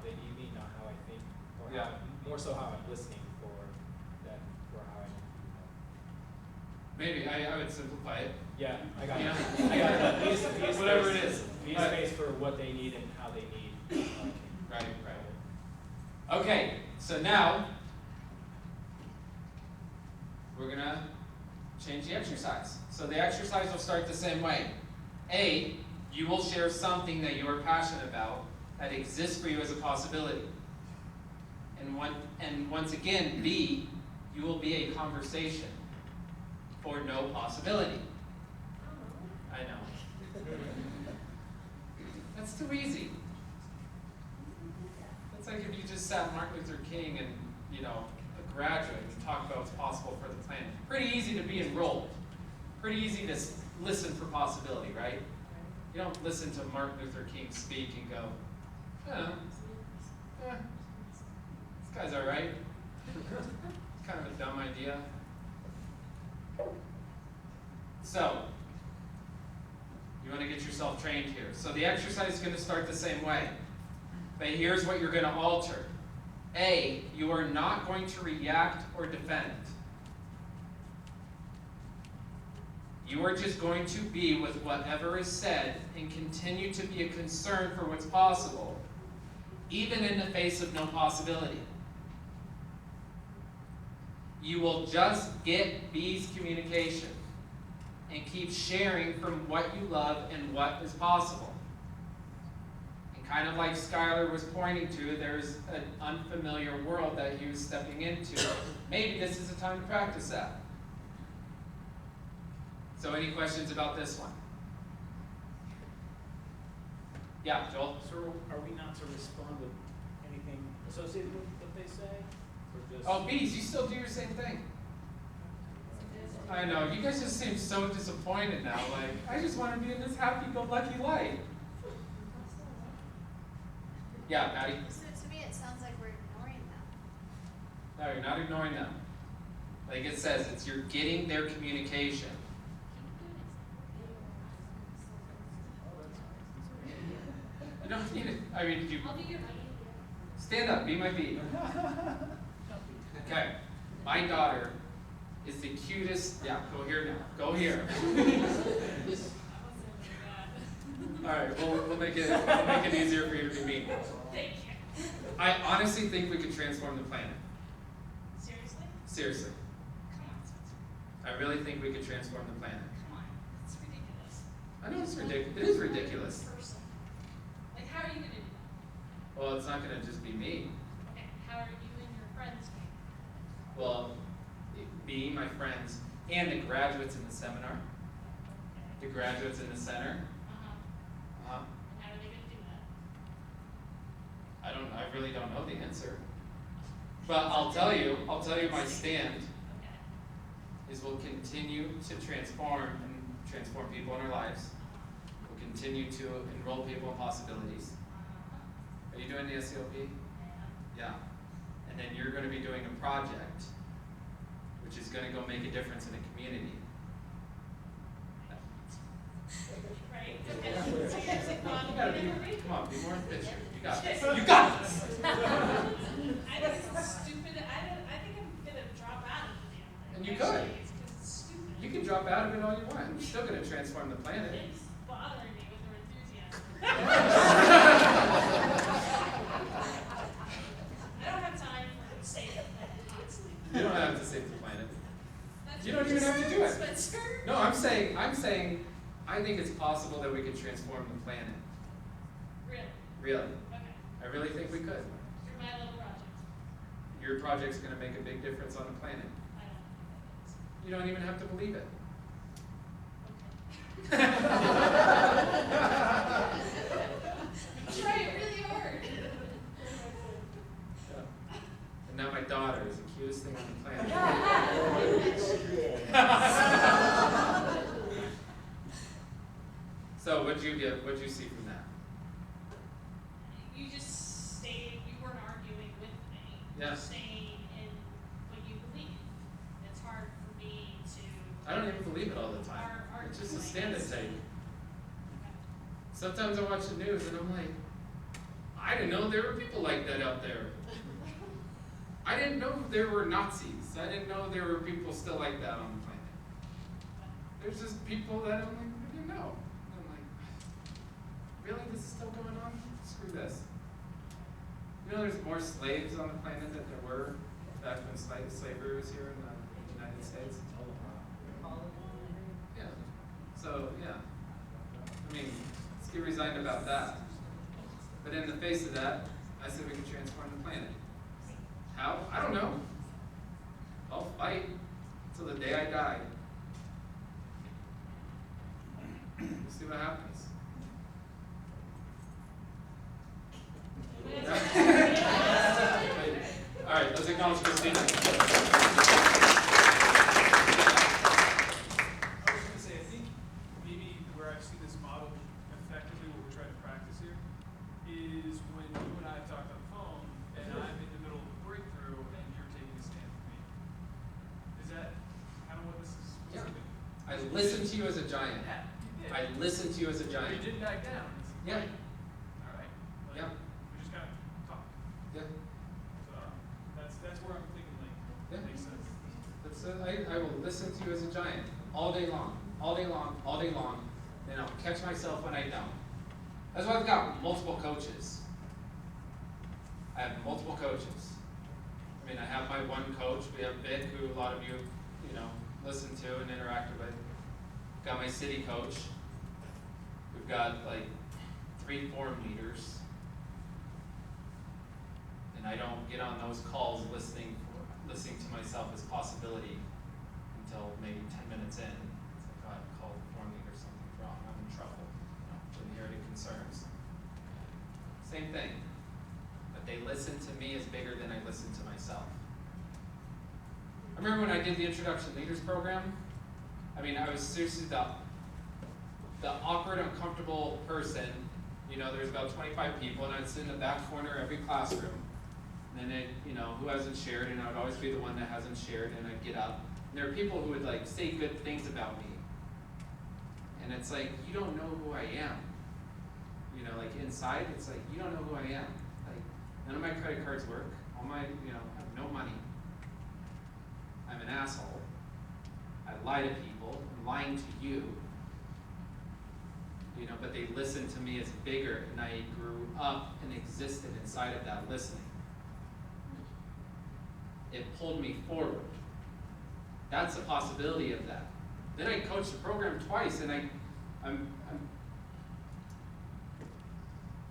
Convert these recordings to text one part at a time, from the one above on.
how they need me, not how I think, or Yeah. more so how I'm listening for them, or how I need to be helped. Maybe I would simplify it. Yeah, I got Yeah. it. I got it. Be a Whatever space, it is. Be a space for what they need and how they need. Right. Okay, so now we're gonna change the exercise. So the exercise will start the same way. A, you will share something that you are passionate about that exists for you as a possibility. And once again, B, you will be a conversation for no possibility. I know. That's too easy. It's like if you just sat Martin Luther King and, a graduate and talked about what's possible for the planet. Pretty easy to be enrolled. Pretty easy to listen for possibility, right? You don't listen to Martin Luther King speak and go, this guy's all right. It's kind of a dumb idea. So, you want to get yourself trained here. So the exercise is going to start the same way. But here's what you're going to alter. A, you are not going to react or defend. You are just going to be with whatever is said and continue to be a concern for what's possible, even in the face of no possibility. You will just get B's communication and keep sharing from what you love and what is possible. Kind of like Skylar was pointing to, there's an unfamiliar world that he was stepping into. Maybe this is the time to practice that. So any questions about this one? Yeah, Joel? So are we not to respond with anything associated with what they say? Or just Oh, Bees, you still do your same thing. I know, you guys just seem so disappointed now. Like, I just want to be in this happy-go-lucky life. Yeah, Maddie? So to me, it sounds like we're ignoring them. No, you're not ignoring them. Like it says, you're getting their communication. You don't need it. I mean, I'll be your buddy. stand up, be my bee. Okay, my daughter is the cutest. Yeah, go here now. Go here. All right, we'll make it easier for you to be mean. Thank you. I honestly think we could transform the planet. Seriously? Seriously, Come on, Spencer. I really think we could transform the planet. Come on. It's ridiculous. I know it's ridiculous. It is ridiculous. Person. Like, how are you going to do that? Well, it's not going to just be me. Okay, how are you and your friends going? Well, me, my friends, and the graduates in the seminar, the graduates in the center. Uh-huh. Uh-huh. And how are they going to do that? I really don't know the answer. But I'll tell you my stand Okay. is we'll continue to transform people in our lives. We'll continue to enroll people in possibilities. Are you doing the SELP? Yeah. And then you're going to be doing a project which is going to go make a difference in a community. Right? Okay. Seriously, come on. You gotta come on, be more ambitious. You got this. Okay. You got this. I think it's stupid. I think I'm going to drop out of the damn thing. And you could. Actually, it's 'cause it's stupid. You can drop out of it all you want. You're still going to transform the planet. It's bothering me with their enthusiasm. I don't have time for saving the planet, honestly. You don't have to save the planet. That's You what don't even have to do it. Spencer. No, I'm saying, I think it's possible that we could transform the planet. Really? Really. Okay. I really think we could. Through my little project. Your project's going to make a big difference on the planet. I don't think that is. You don't even have to believe it. Okay. Try it really hard. And now my daughter is the cutest thing on the planet. So what'd you see from that? You just stated you weren't arguing with me. Yeah. You're staying in what you believe. It's hard for me to. I don't even believe it all the time. It's just a stand and take. Sometimes I watch the news and I'm like, I didn't know there were people like that out there. I didn't know there were Nazis. I didn't know there were people still like that on the planet. There's just people that I'm like, I didn't know. And I'm like, really? This is still going on? Screw this. You know there's more slaves on the planet than there were back when slavery was here in the United States? Yeah. So, yeah. I mean, let's get resigned about that. But in the face of that, I said we can transform the planet. How? I don't know. I'll fight till the day I die. We'll see what happens. All right, let's acknowledge Christina. I was going to say, I think maybe where I've seen this model effectively, what we're trying to practice here, is when you and I have talked on the phone, and I'm in the middle of a breakthrough, and you're taking a stand for me. Is that kind of what this is supposed to be? I listened to you as a giant. Yeah, you did. I listened to you as a You giant. didn't back down. Yeah. All right. Like, Yeah. We just kind of talked. Yeah. So that's where I'm thinking, like, Yeah. makes sense. I will listen to you as a giant all day long, all day long, all day long, and I'll catch myself when I don't. That's why I've got multiple coaches. I have multiple coaches. I mean, I have my one coach. We have Vic, who a lot of you, listen to and interact with. Got my city coach. We've got like 3 forum leaders. And I don't get on those calls listening to myself as possibility until maybe 10 minutes in. It's like, oh, I've called the forum leader, something's wrong, I'm in trouble. Inherited concerns. Same thing. But they listen to me as bigger than I listen to myself. I remember when I did the Introduction Leaders program, I mean, I was seriously the awkward, uncomfortable person. There's about 25 people, and I'd sit in the back corner of every classroom. And then who hasn't shared, and I would always be the one that hasn't shared, and I'd get up. And there are people who would like say good things about me. And it's like, you don't know who I am. Like inside, it's like, you don't know who I am. Like, none of my credit cards work. All my, I have no money. I'm an asshole. I lie to people. I'm lying to you. But they listen to me as bigger, and I grew up and existed inside of that listening. It pulled me forward. That's a possibility of that. Then I coached the program twice, and I'm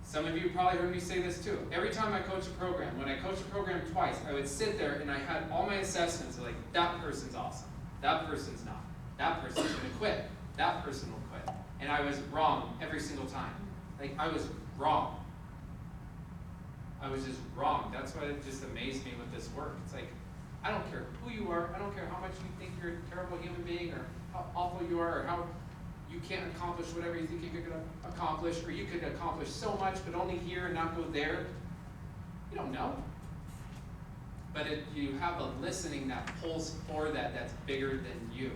some of you probably heard me say this too. Every time I coach a program, when I coached a program twice, I would sit there and I had all my assessments like, that person's awesome, that person's not, that person's gonna quit, that person will quit. And I was wrong every single time. Like, I was wrong. I was just wrong. That's why it just amazed me with this work. It's like, I don't care who you are, I don't care how much you think you're a terrible human being, or how awful you are, or how you can't accomplish whatever you think you could accomplish, or you could accomplish so much but only here and not go there. You don't know. But you have a listening that pulls for that's bigger than you.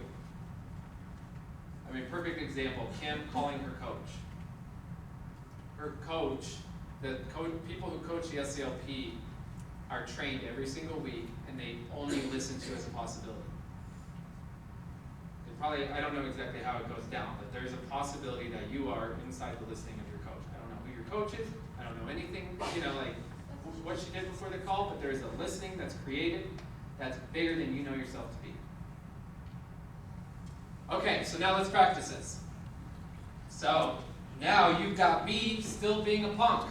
I mean, perfect example, Kim calling her coach. Her coach, people who coach the SCLP are trained every single week, and they only listen to as a possibility. I don't know exactly how it goes down, but there's a possibility that you are inside the listening of your coach. I don't know who your coach is. I don't know anything, like what she did before the call, but there's a listening that's created that's bigger than you know yourself to be. Okay, so now let's practice this. So now you've got me still being a punk.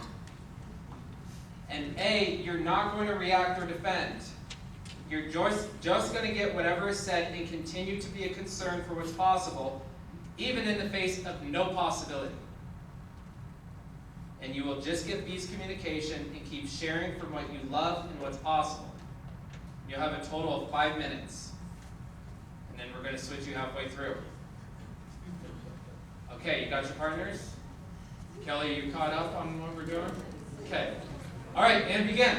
And A, you're not going to react or defend. You're just going to get whatever is said and continue to be a concern for what's possible, even in the face of no possibility. And you will just get B's communication and keep sharing from what you love and what's possible. You'll have a total of 5 minutes. And then we're going to switch you halfway through. Okay, you got your partners? Kelly, you caught up on what we're doing? Okay. All right, and begin.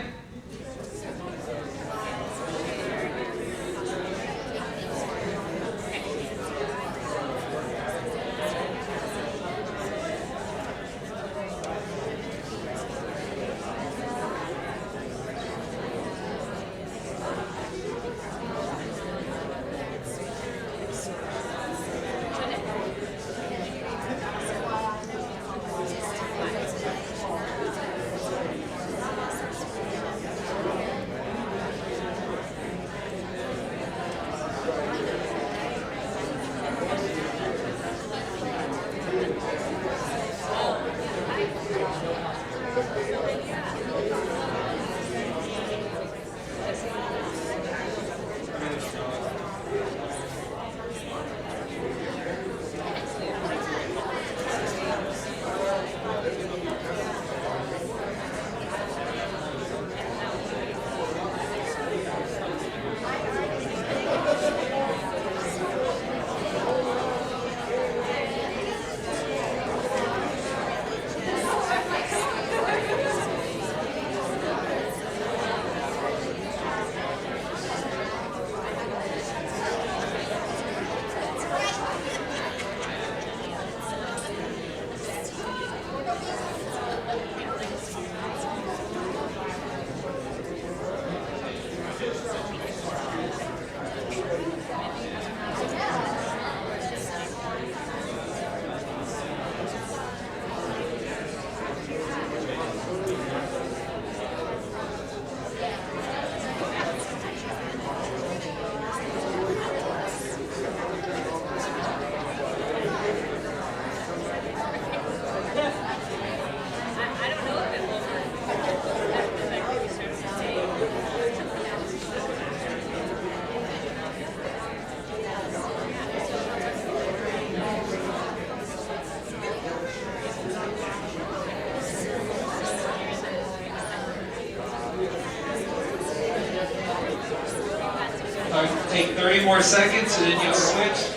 Take 30 more seconds and then you'll switch.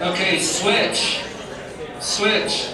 Okay, switch. Switch.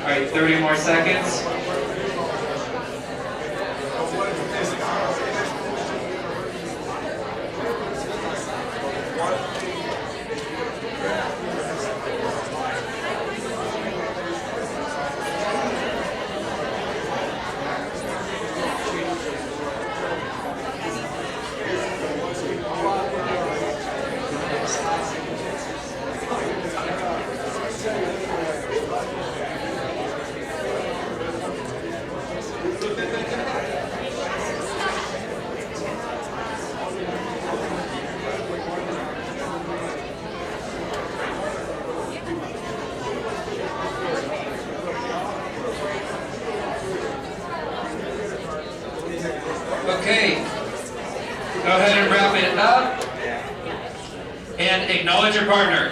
All right, 30 more seconds. Okay, go ahead and wrap it up and acknowledge your partner.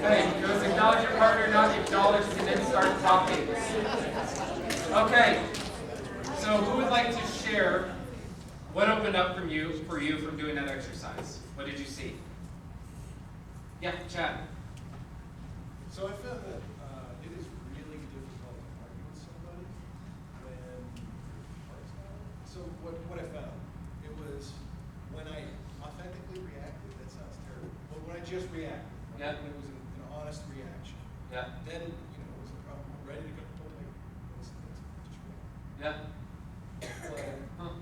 Hey, just acknowledge your partner, not acknowledge, and then start talking. Okay, so who would like to share what opened up for you from doing that exercise? What did you see? Yeah, Chad. So I found that it is really difficult to argue with somebody when your part's not. So what I found, it was when I authentically reacted, that sounds terrible, but when I just reacted, Yeah. when it was an honest reaction, Yeah. then, it was a problem. I'm ready to go, just react. Yeah. But Huh.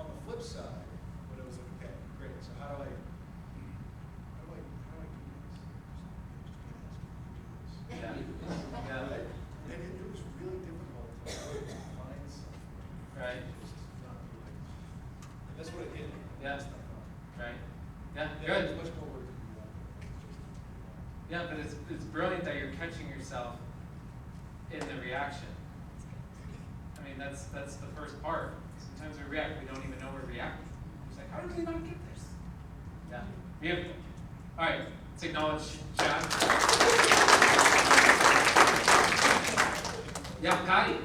on the flip side, when it was like, okay, great, so how do I do this? Just Yeah. do Yeah. Right? And it was really difficult to find something. Right. Just not be like, and that's what it did. Yeah. That's not fun. Right. Yeah. There's Good. much more work to be done. Yeah, but it's brilliant that you're catching yourself in the reaction. I mean, that's the first part. Sometimes we react, we don't even know we're reacting. It's like, how did we not get this? Yeah. Beautiful. All right, let's acknowledge John. Yeah, Patty.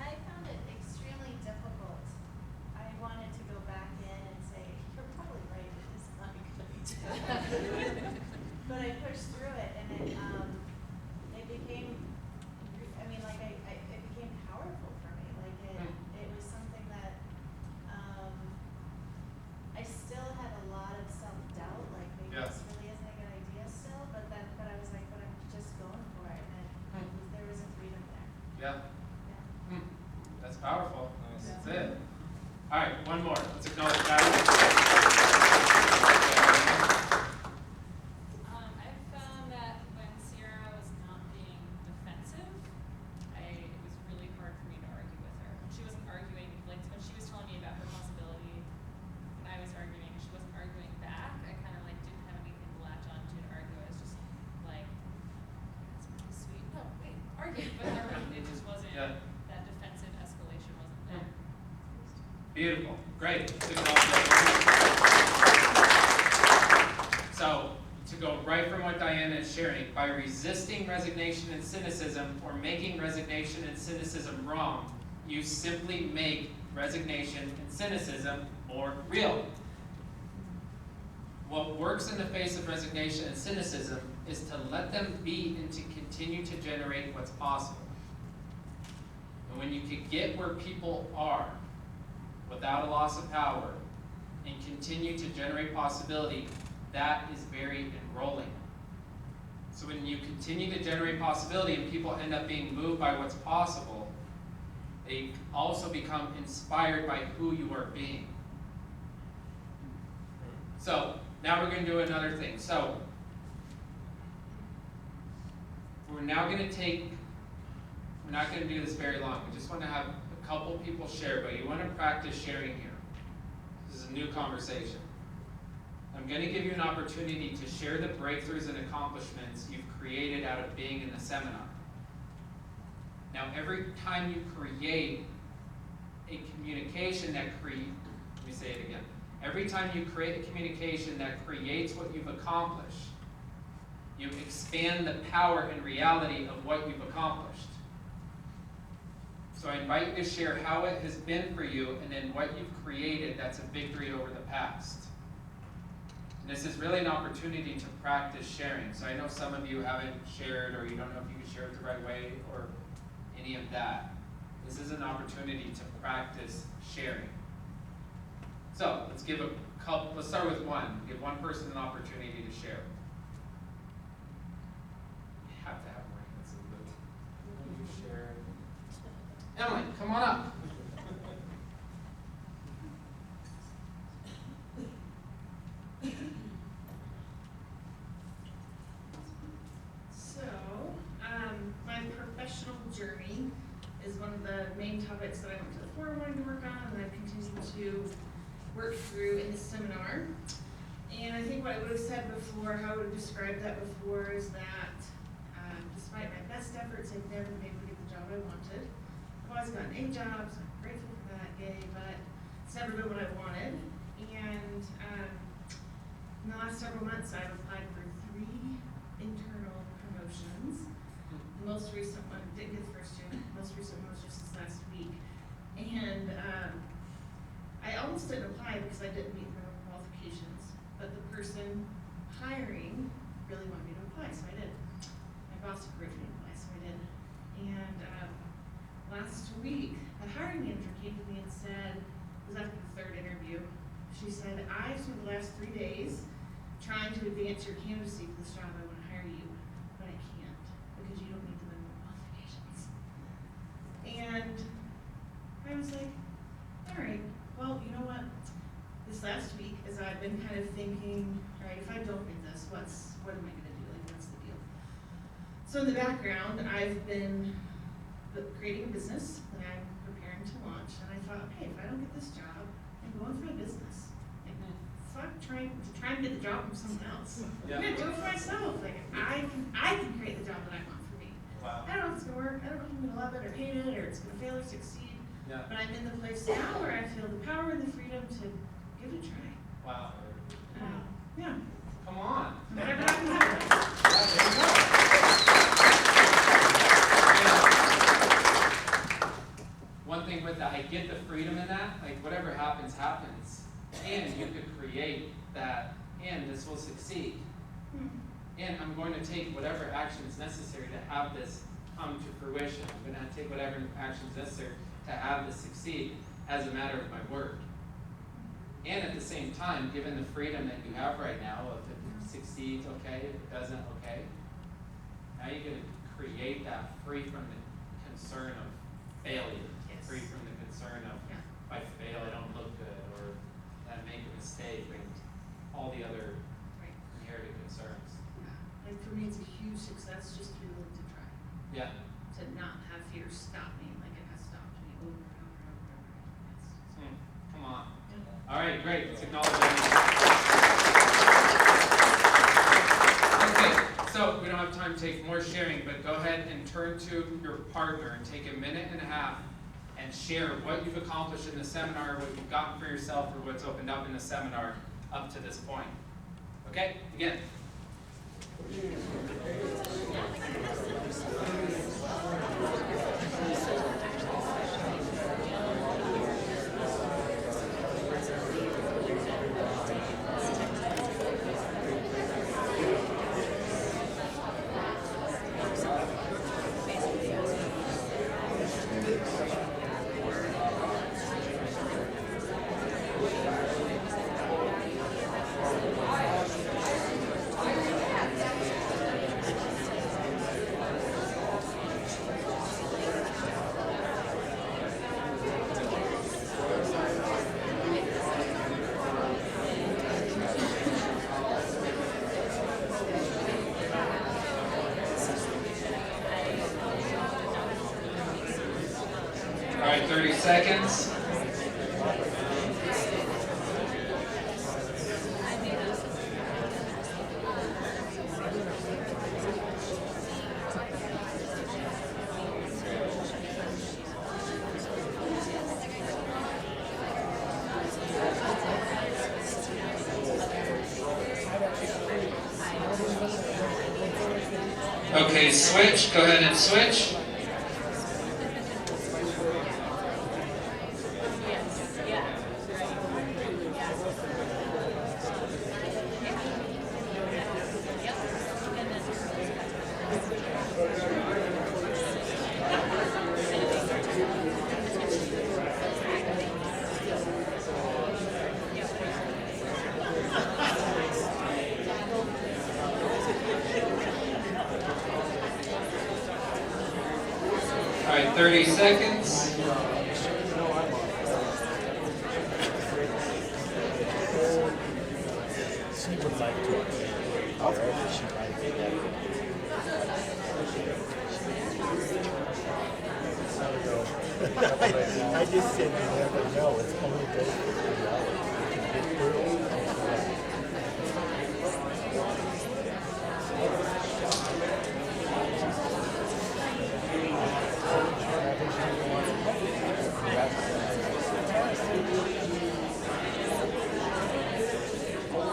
I found it extremely difficult. I wanted to go back in and say, you're probably right, it is not good. But I pushed through it and it became, it became powerful for me. Like it was something that, Yeah. Yeah. Hmm. That's powerful. Nice. That's it. All right, one more. Let's acknowledge that. I found that when Sierra was not being defensive, it was really hard for me to argue with her. When she wasn't arguing, like when she was telling me about her possibility, when I was arguing and she wasn't arguing back, I kind of like didn't have anything to latch on to argue. I was just like, that's pretty sweet. No, wait, argue. But it just wasn't, Yeah. that defensive escalation wasn't there. Beautiful. Great. So, to go right from what Diana is sharing, by resisting resignation and cynicism or making resignation and cynicism wrong, you simply make resignation and cynicism more real. What works in the face of resignation and cynicism is to let them be and to continue to generate what's possible. And when you can get where people are without a loss of power and continue to generate possibility, that is very enrolling. So when you continue to generate possibility and people end up being moved by what's possible, they also become inspired by who you are being. So now we're going to do another thing. So we're now going to take, we're not going to do this very long. We just want to have a couple people share, but you want to practice sharing here. This is a new conversation. I'm going to give you an opportunity to share the breakthroughs and accomplishments you've created out of being in the seminar. Now, every time you create a communication that let me say it again. Every time you create a communication that creates what you've accomplished, you expand the power and reality of what you've accomplished. So I invite you to share how it has been for you and then what you've created that's a victory over the past. And this is really an opportunity to practice sharing. So I know some of you haven't shared or you don't know if you can share it the right way or any of that. This is an opportunity to practice sharing. So let's give a couple, let's start with one. Give one person an opportunity to share. You have to have more hands in the You share. Emily, come on up. So, my professional journey is one of the main topics that I went to the forum wanting to work on, and I've continued to work through in the seminar. And I think what I would have said before, how I would have described that before, is that despite my best efforts, I've never been able to get the job I wanted. I've always gotten A jobs, I'm grateful for that, yay, but it's never been what I wanted. And in the last several months, I've applied for 3 internal promotions. The most recent one, didn't get the first 2, most recent one was just this last week. And I almost didn't apply because I didn't meet minimum qualifications, but the person hiring really wanted me to apply, so I did. My boss encouraged me to apply, so I did. And last week, the hiring manager came to me and said, it was after the 3rd interview, she said, I've spent the last 3 days trying to advance your candidacy for this job, I want to hire you, but I can't, because you don't meet the minimum qualifications. And I was like, all right, well, you know what? This last week, as I've been kind of thinking, all right, if I don't get this, what am I gonna do? Like, what's the deal? So in the background, I've been creating a business that I'm preparing to launch, and I thought, okay, if I don't get this job, I'm going for a business. Like, fuck trying to get the job from someone else. Yeah. I'm gonna do it for myself. Like, I can create the job that I want for me. Wow. I don't know if it's gonna work. I don't know if I'm gonna love it or hate it, or it's gonna fail or succeed. Yeah. But I'm in the place now where I feel the power and the freedom to give it a try. Wow. Yeah. Come on. Whatever happens, happens. Yeah, there you go. One thing with that, I get the freedom in that, like whatever happens, happens. And you could create that, and this will succeed. And I'm going to take whatever action is necessary to have this come to fruition. I'm going to take whatever actions necessary to have this succeed as a matter of my word. And at the same time, given the freedom that you have right now, if it succeeds, okay, if it doesn't, okay. Now you're going to create that free from the concern of failure, Yes. free from the concern of, Yeah. if I fail, I don't look good, or I make a mistake, and all the other Right. inherited concerns. Yeah. And for me, it's a huge success just to be willing to try, Yeah. to not have fear stop me like it has stopped me over and over and over and over. Hmm, come on. Yes. All right, great. Let's acknowledge that. Okay, so we don't have time to take more sharing, but go ahead and turn to your partner and take a minute and a half and share what you've accomplished in the seminar, what you've gotten for yourself, or what's opened up in the seminar up to this point. Okay, again. All right, 30 seconds. Okay, switch. Go ahead and switch. All right, 30 seconds. She would like to attend wherever she might be at. I just said you never know. It's only good for 3 hours. You can get through and come back.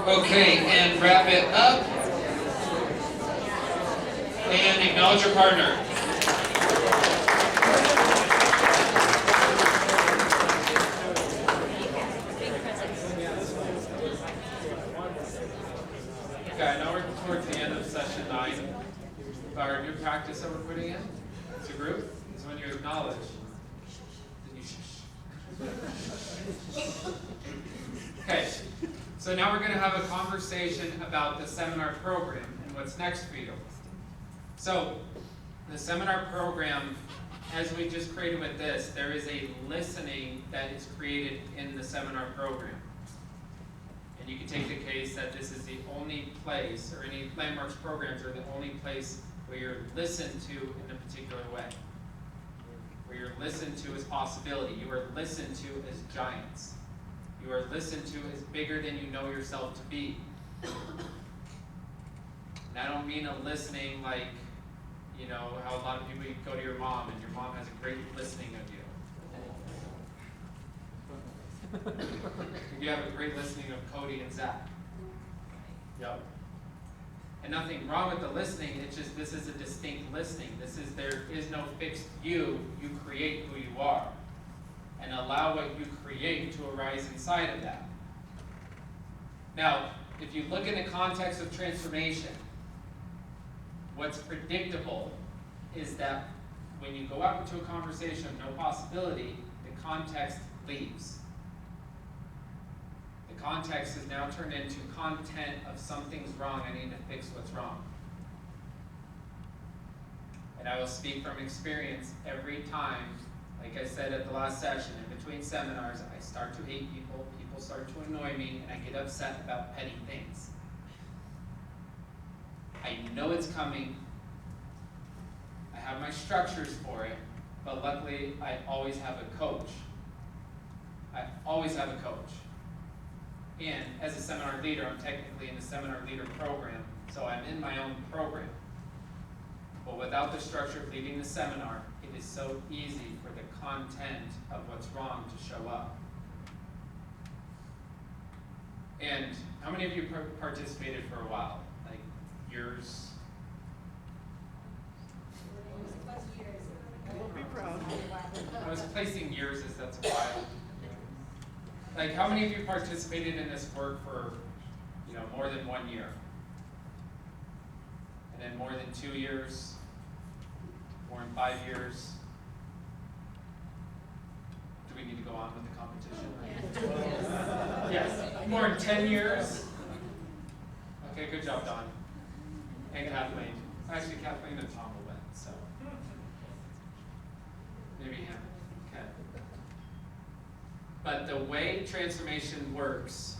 Okay, and wrap it up. And acknowledge your partner. Okay, I know we're towards the end of session 9. Our new practice that we're putting in as a group is when you acknowledge. Then you shush. Okay, so now we're going to have a conversation about the seminar program and what's next for you. So, the seminar program, as we just created with this, there is a listening that is created in the seminar program. And you can take the case that this is the only place, or any Landmarks programs are the only place where you're listened to in a particular way. Where you're listened to as possibility. You are listened to as giants. You are listened to as bigger than you know yourself to be. And I don't mean a listening like, you know, how a lot of people, you go to your mom and your mom has a great listening of you. You have a great listening of Cody and Zach. Yep. And nothing wrong with the listening, it's just this is a distinct listening. There is no fixed you create who you are. And allow what you create to arise inside of that. Now, if you look in the context of transformation, what's predictable is that when you go out into a conversation of no possibility, the context leaves. The context is now turned into content of something's wrong, I need to fix what's wrong. And I will speak from experience every time, like I said at the last session, in between seminars, I start to hate people, people start to annoy me, and I get upset about petty things. I know it's coming. I have my structures for it, but luckily I always have a coach. I always have a coach. And as a seminar leader, I'm technically in the seminar leader program, so I'm in my own program. But without the structure of leading the seminar, it is so easy for the content of what's wrong to show up. And how many of you participated for a while? Like years? Be proud. I was placing years as that's a while. Like how many of you participated in this work for, more than 1 year? And then more than 2 years? More than 5 years? Do we need to go on with the competition? Yes. More than 10 years? Okay, good job, Don. And Kathleen. Actually, Kathleen and Tom will win, so. Maybe him. Okay. But the way transformation works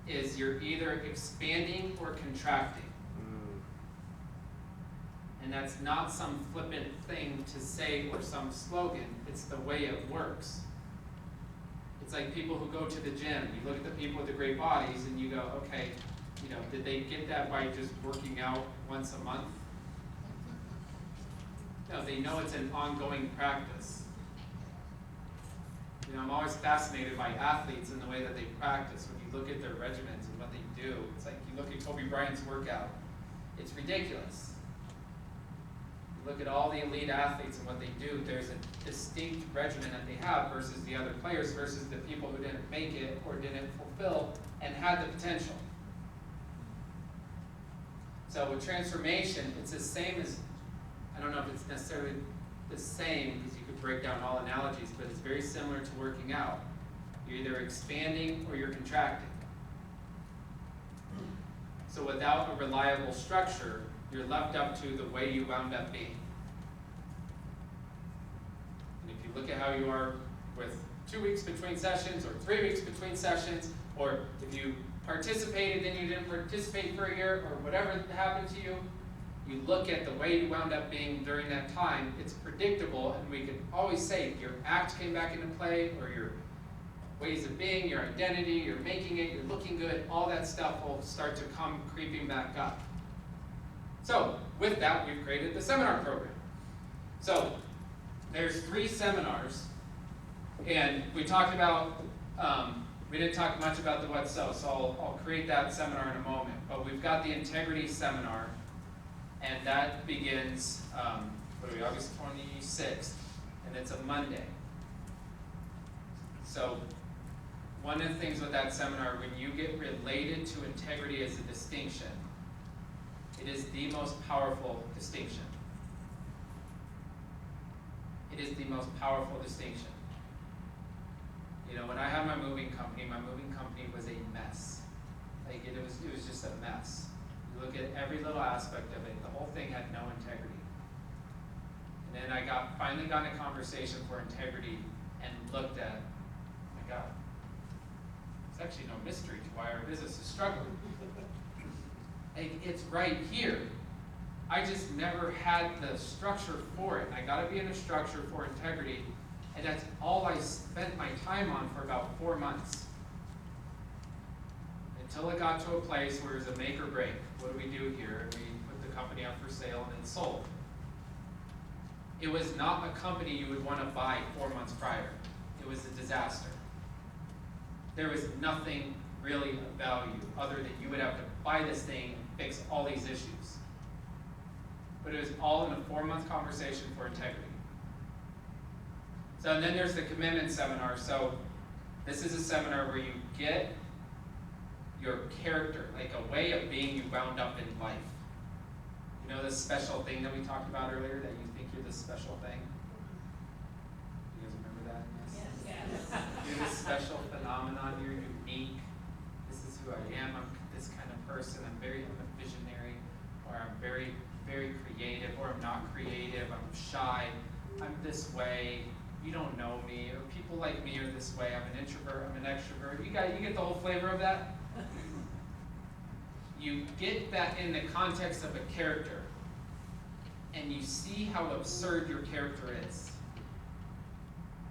is you're either expanding or contracting. And that's not some flippant thing to say or some slogan, it's the way it works. It's like people who go to the gym. You look at the people with the great bodies and you go, okay, did they get that by just working out once a month? No, they know it's an ongoing practice. I'm always fascinated by athletes and the way that they practice. When you look at their regimens and what they do, it's like you look at Kobe Bryant's workout, it's ridiculous. Look at all the elite athletes and what they do. There's a distinct regimen that they have versus the other players versus the people who didn't make it or didn't fulfill and had the potential. So with transformation, it's the same as, I don't know if it's necessarily the same because you could break down all analogies, but it's very similar to working out. You're either expanding or you're contracting. So without a reliable structure, you're left up to the way you wound up being. And if you look at how you are with 2 weeks between sessions or 3 weeks between sessions, or if you participated and you didn't participate for a year or whatever happened to you, you look at the way you wound up being during that time, it's predictable, and we can always say your act came back into play, or your ways of being, your identity, you're making it, you're looking good, all that stuff will start to come creeping back up. So, with that, we've created the seminar program. So, there's 3 seminars, and we talked about, we didn't talk much about the what so I'll create that seminar in a moment. But we've got the integrity seminar, and that begins, August 26th, and it's a Monday. So, one of the things with that seminar, when you get related to integrity as a distinction, it is the most powerful distinction. It is the most powerful distinction. When I had my moving company was a mess. Like it was just a mess. You look at every little aspect of it, the whole thing had no integrity. And then I finally got in a conversation for integrity and looked at, oh my God, there's actually no mystery to why our business is struggling. It's right here. I just never had the structure for it. I gotta be in a structure for integrity, and that's all I spent my time on for about 4 months. Until it got to a place where it was a make or break. What do we do here? And we put the company up for sale and then sold. It was not a company you would want to buy 4 months prior. It was a disaster. There was nothing really of value other than you would have to buy this thing and fix all these issues. But it was all in a 4-month conversation for integrity. So and then there's the commitment seminar. So this is a seminar where you get your character, like a way of being you wound up in life. You know this special thing that we talked about earlier, that you think you're this special thing? You guys remember that? Yes. You're this special phenomenon, you're unique. This is who I am, I'm this kind of person, I'm a visionary, or I'm very very creative, or I'm not creative, I'm shy, I'm this way, you don't know me, or people like me are this way, I'm an introvert, I'm an extrovert. You get the whole flavor of that? You get that in the context of a character, and you see how absurd your character is.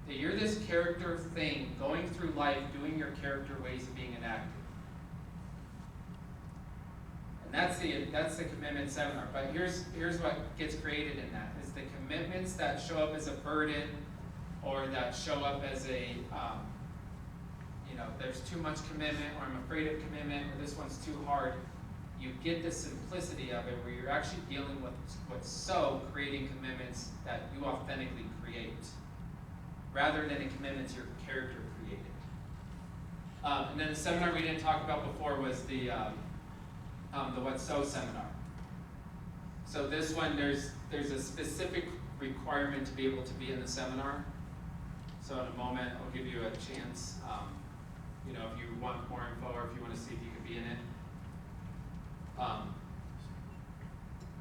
That you're this character thing going through life doing your character ways of being enacted. And that's the commitment seminar. But here's what gets created in that, is the commitments that show up as a burden, or that show up as a, there's too much commitment, or I'm afraid of commitment, or this one's too hard. You get the simplicity of it where you're actually dealing with what's so creating commitments that you authentically create, rather than in commitments your character created. And then the seminar we didn't talk about before was the What's So seminar. So this one, there's a specific requirement to be able to be in the seminar. So in a moment, I'll give you a chance, if you want more info, or if you want to see if you can be in it.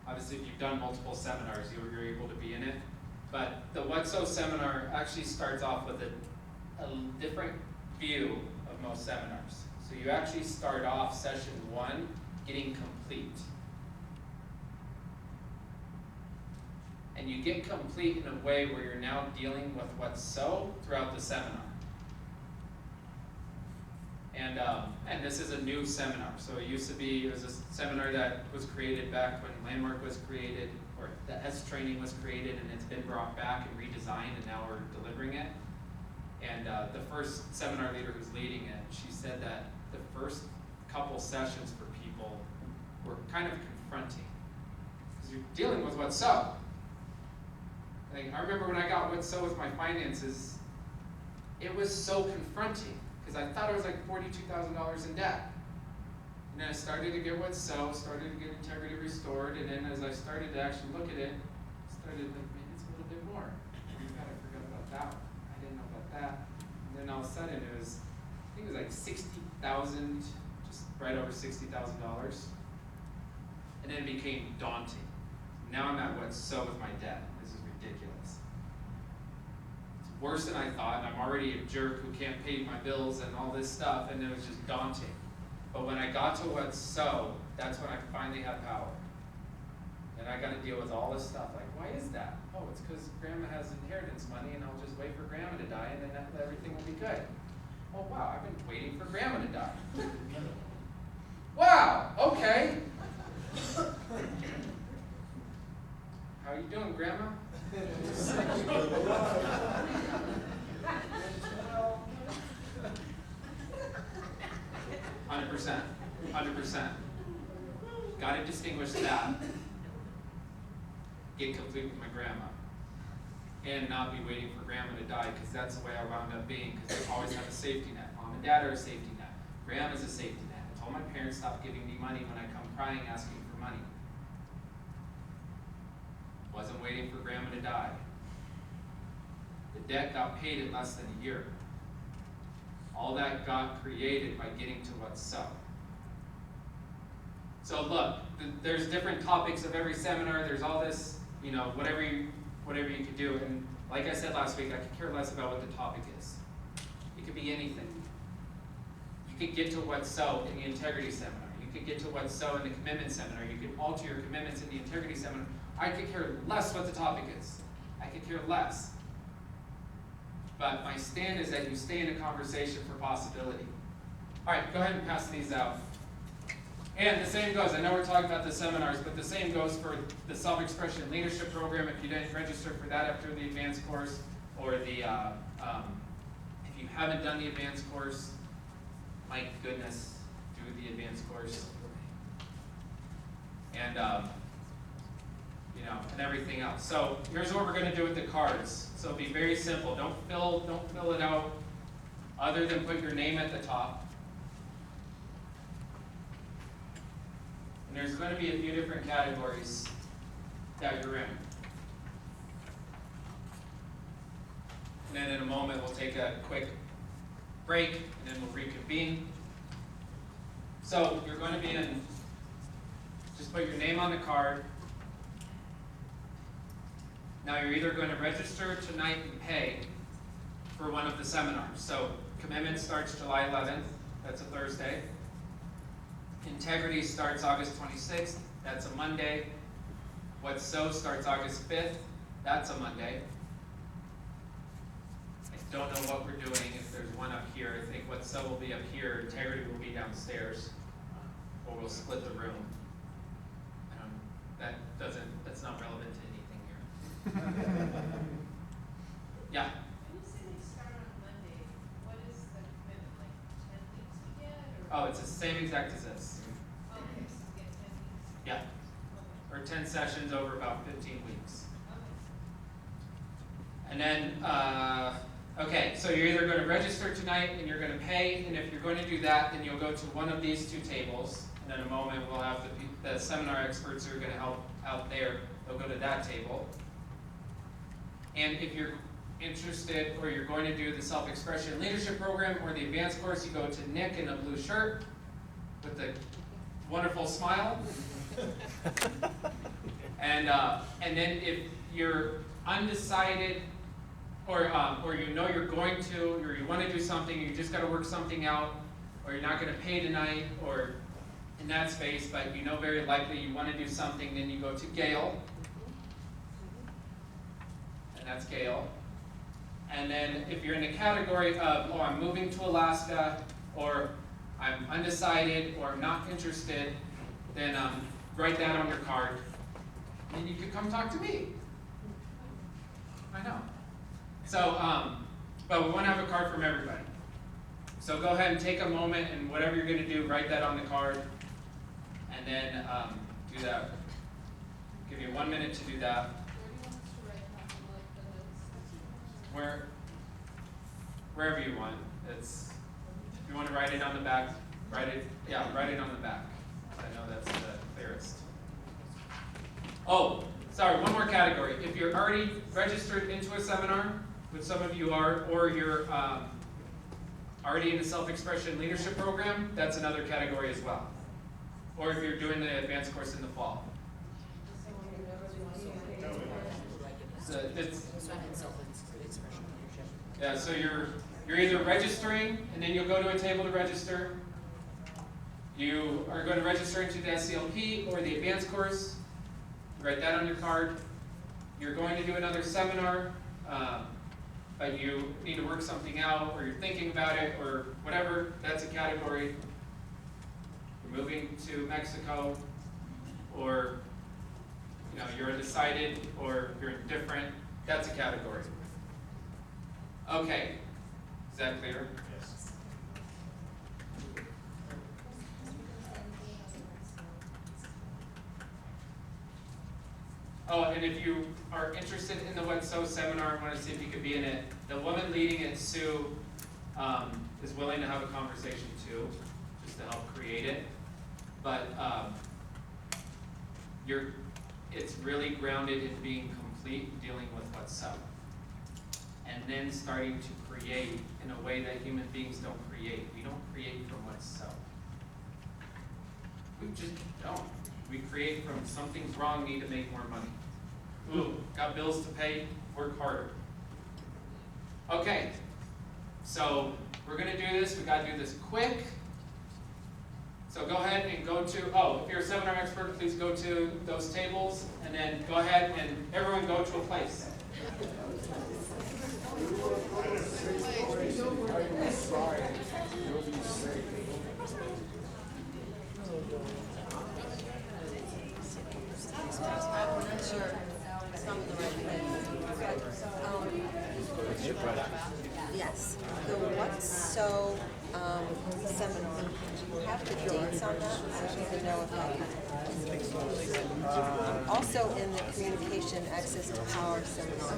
Obviously, if you've done multiple seminars, you're able to be in it. But the What's So seminar actually starts off with a different view of most seminars. So you actually start off session 1 getting complete. And you get complete in a way where you're now dealing with what's so throughout the seminar. And this is a new seminar. So it was a seminar that was created back when Landmark was created, or the S training was created, and it's been brought back and redesigned, and now we're delivering it. And the first seminar leader who's leading it, she said that the first couple sessions for people were kind of confronting, because you're dealing with what's so. I remember when I got What's So with my finances, it was so confronting, because I thought I was like $42,000 in debt. And then I started to get What's So, started to get integrity restored, and then as I started to actually look at it, I started like, maybe it's a little bit more. God, I forgot about that one. I didn't know about that. And then all of a sudden I think it was like $60,000, just right over $60,000. And then it became daunting. Now I'm at What's So with my debt. This is ridiculous. It's worse than I thought, and I'm already a jerk who can't pay my bills and all this stuff, and it was just daunting. But when I got to What's So, that's when I finally had power. And I got to deal with all this stuff. Like, why is that? Oh, it's because Grandma has inheritance money, and I'll just wait for Grandma to die, and then everything will be good. Oh, wow, I've been waiting for Grandma to die. Wow, okay. How you doing, Grandma? 100%. Got to distinguish that. Get complete with my grandma. And not be waiting for Grandma to die, because that's the way I wound up being, because I always have a safety net. Mom and Dad are a safety net. Grandma's a safety net. I told my parents stop giving me money when I come crying asking for money. Wasn't waiting for Grandma to die. The debt got paid in less than a year. All that got created by getting to What's So. So look, there's different topics of every seminar. There's all this, whatever you could do. And like I said last week, I could care less about what the topic is. It could be anything. You could get to What's So in the integrity seminar. You could get to What's So in the commitment seminar. You could alter your commitments in the integrity seminar. I could care less what the topic is. I could care less. But my stand is that you stay in a conversation for possibility. All right, go ahead and pass these out. And the same goes, I know we're talking about the seminars, but the same goes for the Self-Expression Leadership Program. If you didn't register for that after the advanced course, or the, if you haven't done the advanced course, my goodness, do the advanced course. And, and everything else. So here's what we're going to do with the cards. So it'll be very simple. Don't fill it out other than put your name at the top. And there's going to be a few different categories that you're in. And then in a moment we'll take a quick break and then we'll reconvene. So you're going to be in, just put your name on the card. Now you're either going to register tonight and pay for one of the seminars. So commitment starts July 11th, that's a Thursday. Integrity starts August 26th, that's a Monday. What's So starts August 5th, that's a Monday. I don't know what we're doing, if there's one up here. I think What's So will be up here, Integrity will be downstairs, or we'll split the room. That's not relevant to anything here. Yeah? When you say they start on Monday, what is the commitment, like 10 weeks to get, or? Oh, it's the same exact as this. Okay, so you get 10 weeks. Yeah. Okay. Or 10 sessions over about 15 weeks. Okay. And then, okay, so you're either going to register tonight and you're going to pay, and if you're going to do that, then you'll go to one of these two tables. And in a moment, we'll have the seminar experts who are going to help out there. They'll go to that table. And if you're interested or you're going to do the Self-Expression Leadership Program or the advanced course, you go to Nick in a blue shirt with a wonderful smile. And then if you're undecided or you know you're going to, or you want to do something, you just got to work something out, or you're not going to pay tonight, or in that space, but you know very likely you want to do something, then you go to Gail. And that's Gail. And then if you're in the category of, oh, I'm moving to Alaska, or I'm undecided, or I'm not interested, then write that on your card. And you can come talk to me. I know. So, but we want to have a card from everybody. So go ahead and take a moment, and whatever you're going to do, write that on the card. And then do that. Give you 1 minute to do that. Wherever you want. If you want to write it on the back, write it on the back. I know that's the clearest. Oh, sorry, one more category. If you're already registered into a seminar, which some of you are, or you're already in the Self-Expression Leadership Program, that's another category as well. Or if you're doing the advanced course in the fall. Yeah, so you're either registering, and then you'll go to a table to register. You are going to register into the SCLP or the advanced course. Write that on your card. You're going to do another seminar, but you need to work something out, or you're thinking about it, or whatever. That's a category. You're moving to Mexico, or you're undecided, or you're indifferent. That's a category. Okay, is that clear? Yes. Oh, and if you are interested in the What's So seminar, I want to see if you could be in it. The woman leading it, Sue, is willing to have a conversation too, just to help create it. But it's really grounded in being complete, dealing with What's So. And then starting to create in a way that human beings don't create. We don't create from What's So. We just don't. We create from something's wrong, need to make more money. Ooh, got bills to pay, work harder. Okay, so we're going to do this. We got to do this quick. So go ahead and go to, if you're a seminar expert, please go to those tables, and then go ahead and everyone go to a place. Yes, the What's So seminar, do you have the dates on that? I don't even know if that. Also in the Communication Access to Power seminar.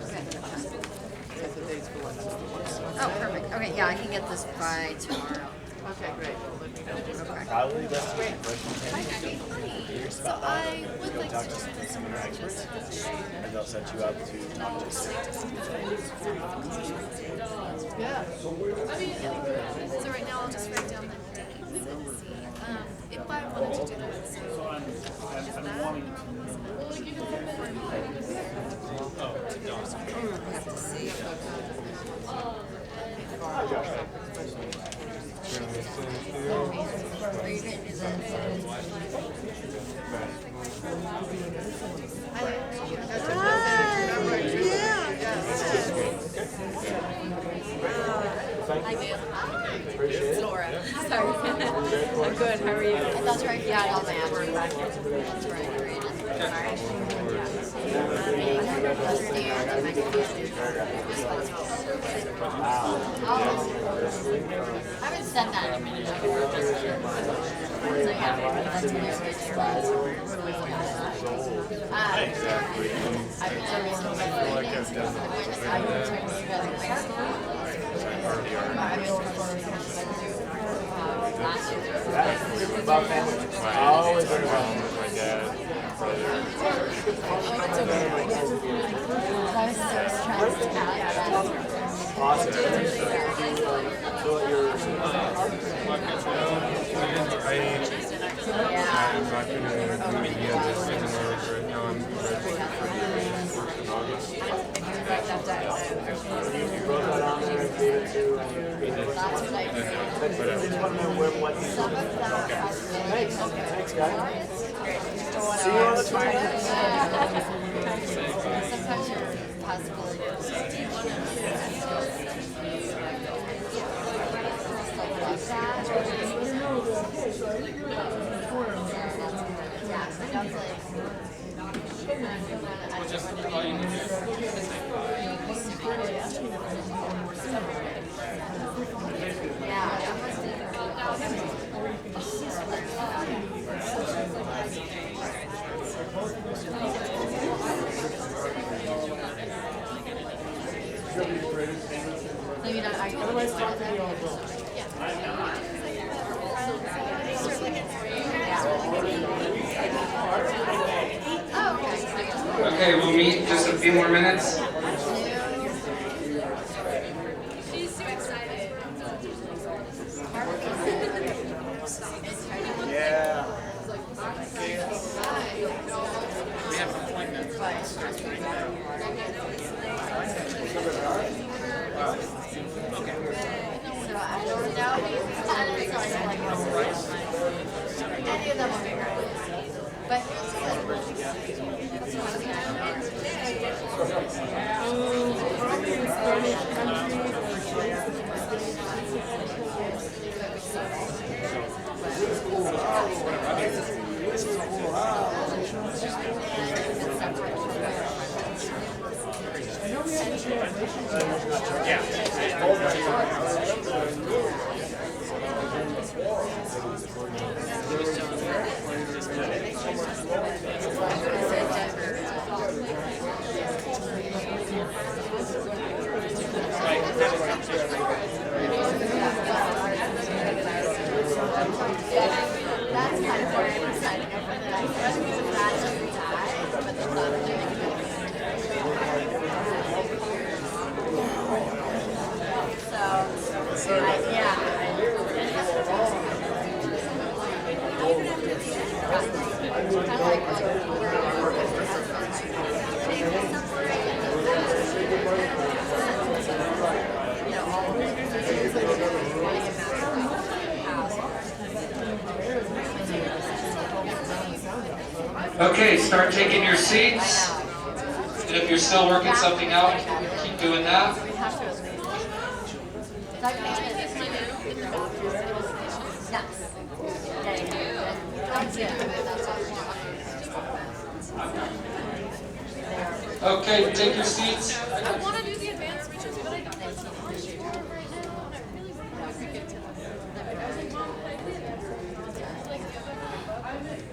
Oh, perfect. Okay, yeah, I can get this by tomorrow. Okay, great. Okay. Probably the best question. Hi, Abby. Hi. So I would like to join this seminar just And they'll set you up to just yeah. I mean, so right now I'll just write down the names and see if I wanted to do that. So I'm wanting to. I'm good, how are you? That's right, yeah, I'll back. That's right, you're in. I haven't said that in a minute. So yeah, that's what you're Exactly. About family. Always very well with my dad, brother. Awesome. So I'm not going to do any other seminars right now. I'm ready for the 1st of August. You wrote that on there and gave it to Thanks. Thanks, guys. See you on the 29th. Sometimes your possibilities. Well, just all you can do is say Maybe not. okay, we'll meet just a few more minutes. She's so excited. Yeah. We have appointments. So I don't know. Any of them will be great. But that's kind of very exciting. I find that I wasn't glad to die, but the thought of doing it. So, Okay, start taking your seats. And if you're still working something out, keep doing that. Okay, take your seats. I want to do the advanced research, but I don't have the lunch for right now, and I really want to get to that. I was like, Mom, can I do the advanced research? Like, I'm in the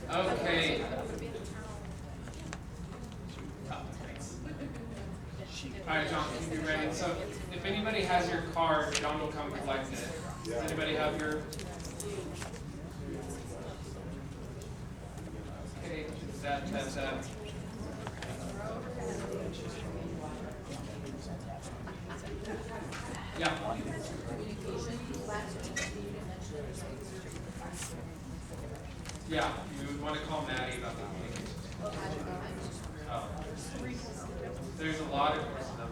Okay. Alright, John, can you be ready? So, if anybody has your card, John will come collect it. Does anybody have your? Okay, that. Yeah. Yeah, you would want to call Maddie about that. Oh. There's a lot of courses of them.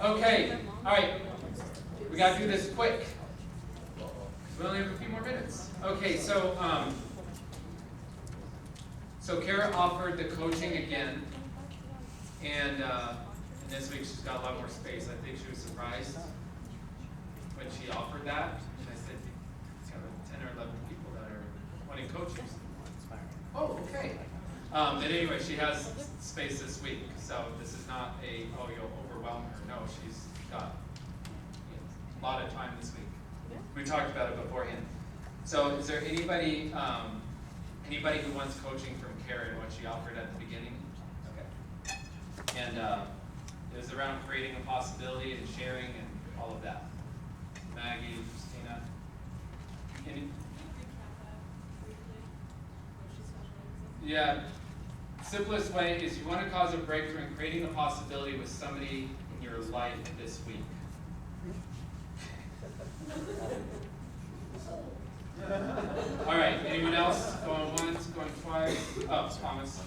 Okay, alright. We gotta do this quick. We only have a few more minutes. Okay, so Kara offered the coaching again, and this week she's got a lot more space. I think she was surprised when she offered that, and I said, it's got like 10 or 11 people that are wanting coaching. Oh, okay. But anyway, she has space this week, so this is not a, oh, you'll overwhelm her. No, she's got a lot of time this week. We talked about it beforehand. So is there anybody who wants coaching from Karen, what she offered at the beginning? Okay. And it was around creating a possibility and sharing and all of that. Maggie, Christina, any? Yeah. Simplest way is you want to cause a breakthrough in creating a possibility with somebody in your life this week. All right, anyone else? Going once, going twice? Oh, Thomas.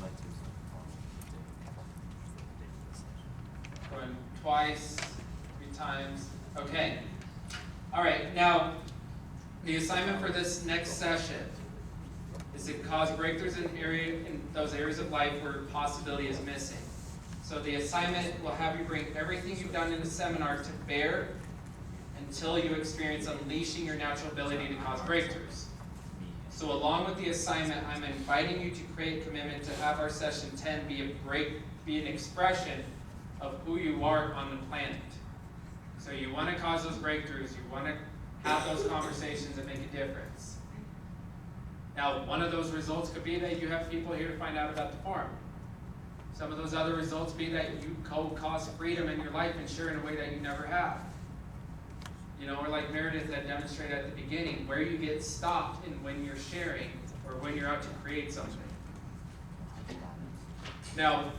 Going twice, 3 times. Okay. All right, now the assignment for this next session is to cause breakthroughs in those areas of life where possibility is missing. So the assignment will have you bring everything you've done in the seminar to bear until you experience unleashing your natural ability to cause breakthroughs. So along with the assignment, I'm inviting you to create a commitment to have our session 10 be an expression of who you are on the planet. So you want to cause those breakthroughs, you want to have those conversations that make a difference. Now, one of those results could be that you have people here to find out about the forum. Some of those other results be that you cause freedom in your life and share in a way that you never have. You know, or like Meredith had demonstrated at the beginning, where you get stopped in when you're sharing or when you're out to create something. Now,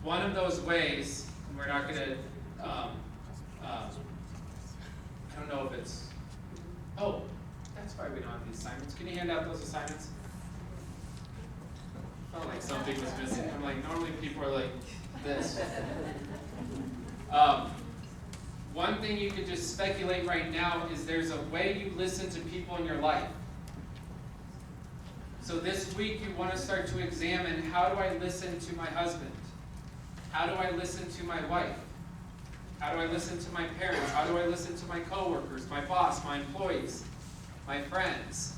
one of those ways, and we're not going to, I don't know if it's, oh, that's why we don't have the assignments. Can you hand out those assignments? Felt like something was missing. I'm like, normally people are like this. One thing you could just speculate right now is there's a way you listen to people in your life. So this week you want to start to examine, how do I listen to my husband? How do I listen to my wife? How do I listen to my parents? How do I listen to my coworkers, my boss, my employees, my friends?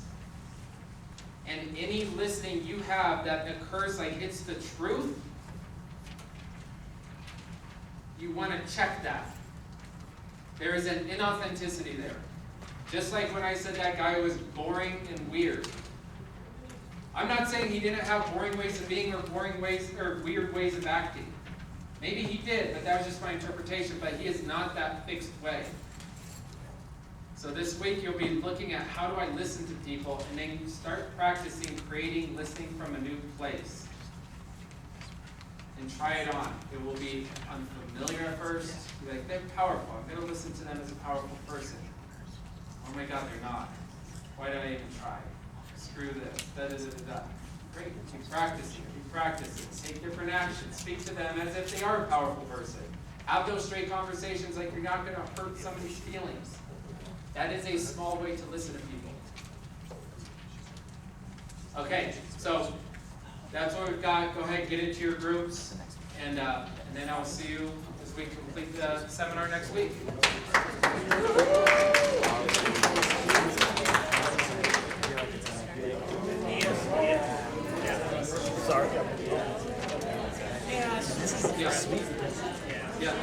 And any listening you have that occurs like it's the truth, you want to check that. There is an inauthenticity there. Just like when I said that guy was boring and weird. I'm not saying he didn't have boring ways of being or boring ways or weird ways of acting. Maybe he did, but that was just my interpretation, but he is not that fixed way. So this week you'll be looking at, how do I listen to people, and then start practicing creating listening from a new place. And try it on. It will be unfamiliar at first. You're like, they're powerful. I'm going to listen to them as a powerful person. Oh my God, they're not. Why did I even try? Screw this. Da-da-da-da-da. Great. Keep practicing. Keep practicing. Take different actions. Speak to them as if they are a powerful person. Have those straight conversations like you're not going to hurt somebody's feelings. That is a small way to listen to people. Okay, so that's what we've got. Go ahead and get into your groups, and then I will see you as we complete the seminar next week. Sorry. Yeah.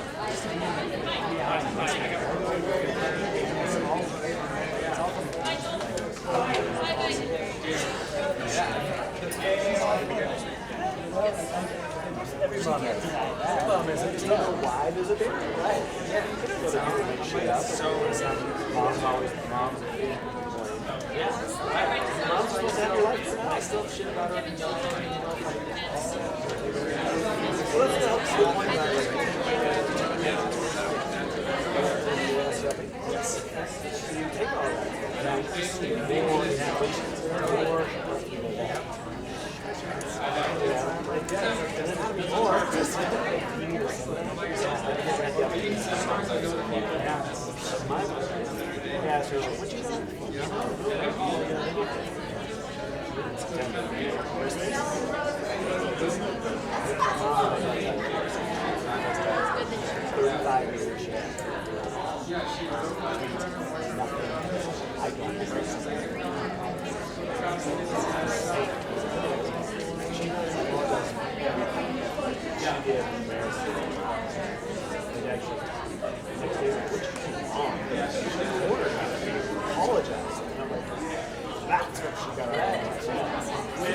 Mom is it? Do you know why there's a baby? Right. Yeah. You don't know to make shit up. Mom's always mom's a baby. Mom's supposed to have your life. I still have shit about her. Well, that's not helpful. You take all that. They want to have yeah, so what you think? she did embarrass me. And actually, next day, which mom, she cornered me and apologized. And I'm like, that's what she got right.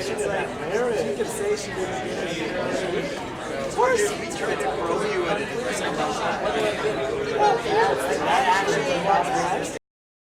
She did that marriage. She could say she didn't get it. Of course, we tried to grow you at it. That actually was